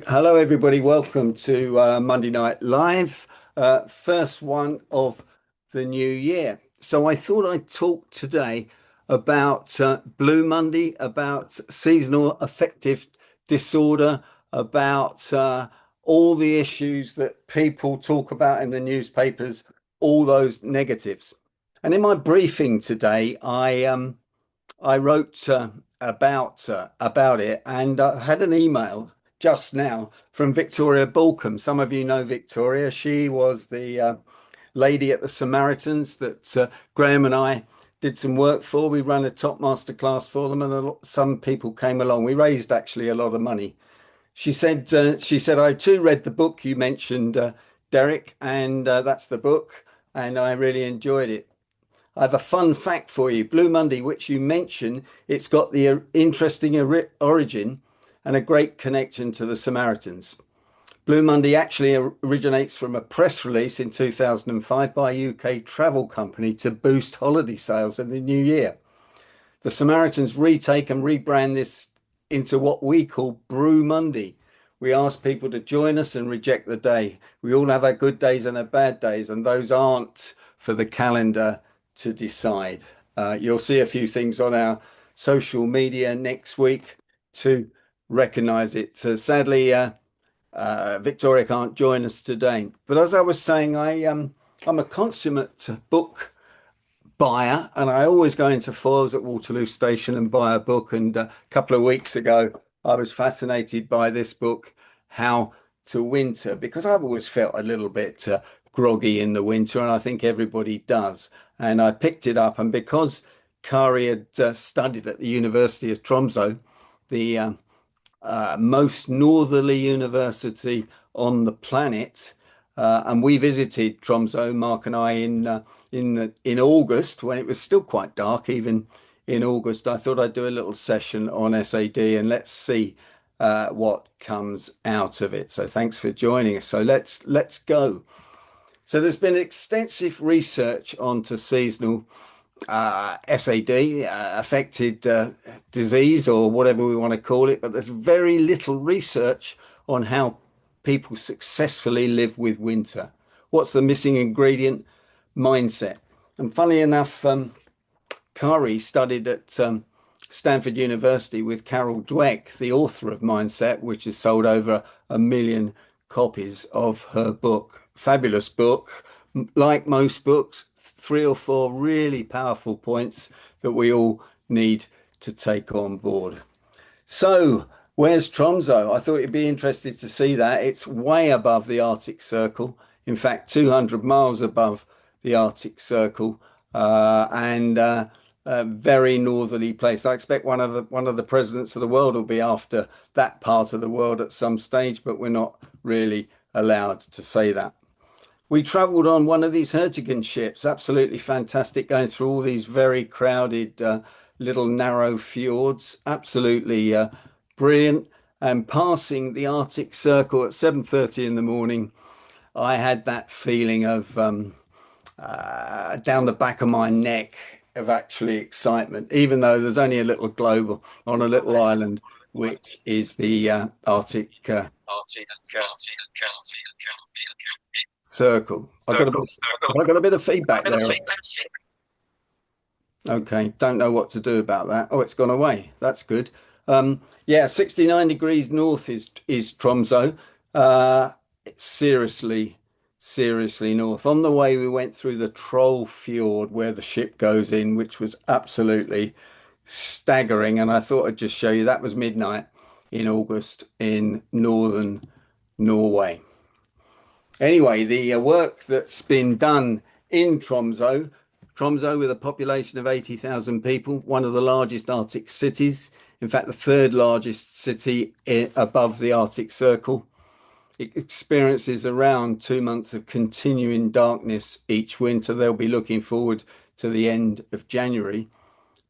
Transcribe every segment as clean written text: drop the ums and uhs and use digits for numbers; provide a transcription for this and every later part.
Hello, everybody. Welcome to Monday Night Live, first one of the new year. So I thought I'd talk today about Blue Monday, about seasonal affective disorder, about all the issues that people talk about in the newspapers, all those negatives. And in my briefing today, I wrote about it, and had an email just now from Victoria Balcombe. Some of you know Victoria. She was the lady at the Samaritans that Graham and I did some work for. We ran a top master class for them, and some people came along. We raised actually a lot of money. She said, I too read the book you mentioned, Derek, and that's the book, and I really enjoyed it. I have a fun fact for you. Blue Monday, which you mentioned, it's got the interesting origin and a great connection to the Samaritans. Blue Monday actually originates from a press release in 2005 by a UK travel company to boost holiday sales in the new year. The Samaritans retake and rebrand this into what we call Brew Monday. We ask people to join us and reject the day. We all have our good days and our bad days, and those aren't for the calendar to decide. You'll see a few things on our social media next week to recognize it. Sadly, Victoria can't join us today. But as I was saying, I'm a consummate book buyer, and I always go into Foyles at Waterloo Station and buy a book. And a couple of weeks ago, I was fascinated by this book, How to Winter, because I've always felt a little bit groggy in the winter, and I think everybody does. And I picked it up, and because Kari had studied at the University of Tromsø, the most northerly university on the planet. And we visited Tromsø, Mark and I, in August when it was still quite dark, even in August. I thought I'd do a little session on SAD, and let's see what comes out of it. So thanks for joining us. So let's go. So there's been extensive research onto seasonal SAD, affected disease, or whatever we want to call it, but there's very little research on how people successfully live with winter. What's the missing ingredient? Mindset. And funny enough, Kari studied at Stanford University with Carol Dweck, the author of Mindset, which has sold over 1 million copies of her book. Fabulous book. Like most books, 3 or 4 really powerful points that we all need to take on board. So, where's Tromsø? I thought you'd be interested to see that. It's way above the Arctic Circle. In fact, 200 miles above the Arctic Circle, and a very northerly place. I expect one of the presidents of the world will be after that part of the world at some stage, but we're not really allowed to say that. We travelled on one of these Hurtigruten ships, absolutely fantastic, going through all these very crowded little narrow fjords, absolutely brilliant. And passing the Arctic Circle at 7:30 in the morning, I had that feeling of down the back of my neck of actually excitement, even though there's only a little globe on a little island, which is the Arctic Circle. I got a bit of feedback there. Okay, don't know what to do about that. Oh, it's gone away. That's good. Yeah, 69 degrees north is Tromsø. Seriously, seriously north. On the way, we went through the Troll Fjord where the ship goes in, which was absolutely staggering. And I thought I'd just show you that was midnight in August in northern Norway. Anyway, the work that's been done in Tromsø, with a population of 80,000 people, one of the largest Arctic cities, in fact, the third largest city above the Arctic Circle. It experiences around 2 months of continuing darkness each winter. They'll be looking forward to the end of January,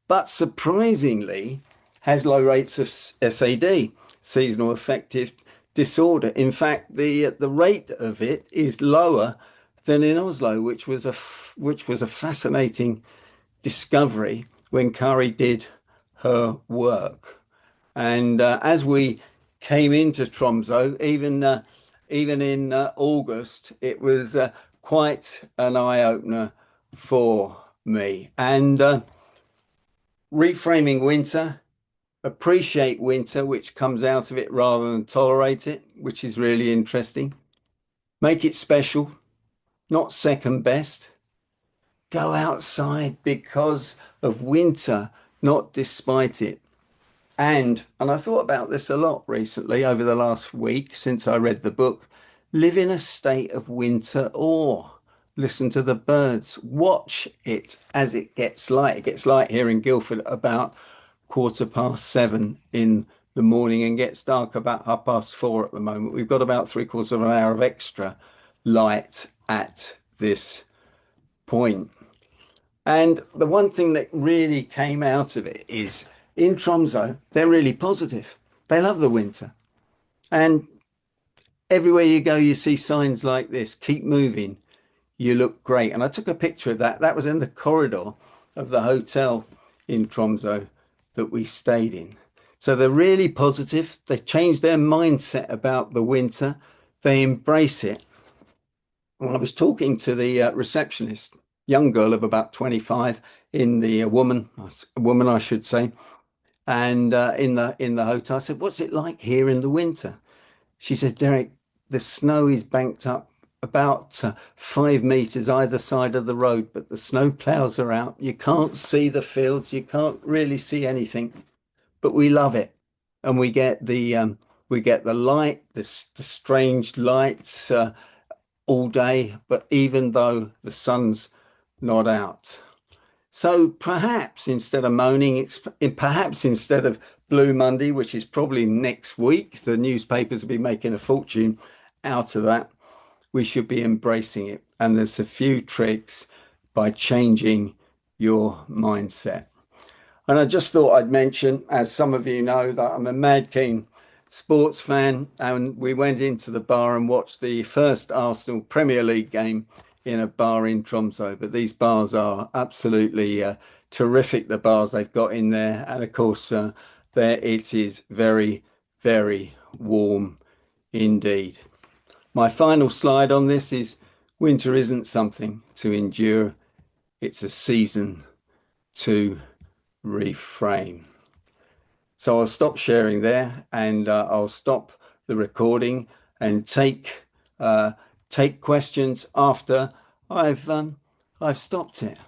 but surprisingly has low rates of SAD, seasonal affective disorder. In fact, the rate of it is lower than in Oslo, which was a fascinating discovery when Kari did her work. And as we came into Tromso, even in August, it was quite an eye opener for me. And reframing winter, appreciate winter, which comes out of it rather than tolerate it, which is really interesting. Make it special, not second best. Go outside because of winter, not despite it. And I thought about this a lot recently over the last week since I read the book. Live in a state of winter awe. Listen to the birds. Watch it as it gets light. It gets light here in Guildford about 7:15 in the morning and gets dark about 4:30 at the moment. We've got about three-quarters of an hour of extra light at this point. And the one thing that really came out of it is in Tromso, they're really positive. They love the winter. And everywhere you go, you see signs like this, keep moving, you look great. And I took a picture of that. That was in the corridor of the hotel in Tromso that we stayed in. So they're really positive. They changed their mindset about the winter. They embrace it. Well, I was talking to the receptionist, young girl of about 25, in the woman, I should say, and in the hotel. I said, "What's it like here in the winter?" She said, "Derek, the snow is banked up about 5 meters either side of the road, but the snow plows are out. You can't see the fields, you can't really see anything, but we love it, and we get the light, the strange lights." All day, but even though the sun's not out. So perhaps instead of moaning, perhaps instead of Blue Monday, which is probably next week, the newspapers will be making a fortune out of that. We should be embracing it. And there's a few tricks by changing your mindset. And I just thought I'd mention, as some of you know, that I'm a mad keen sports fan, and we went into the bar and watched the first Arsenal Premier League game in a bar in Tromso. But these bars are absolutely terrific, the bars they've got in there. And of course, there it is very, very warm indeed. My final slide on this is winter isn't something to endure, it's a season to reframe. So I'll stop sharing there, and I'll stop the recording and take questions after I've stopped it.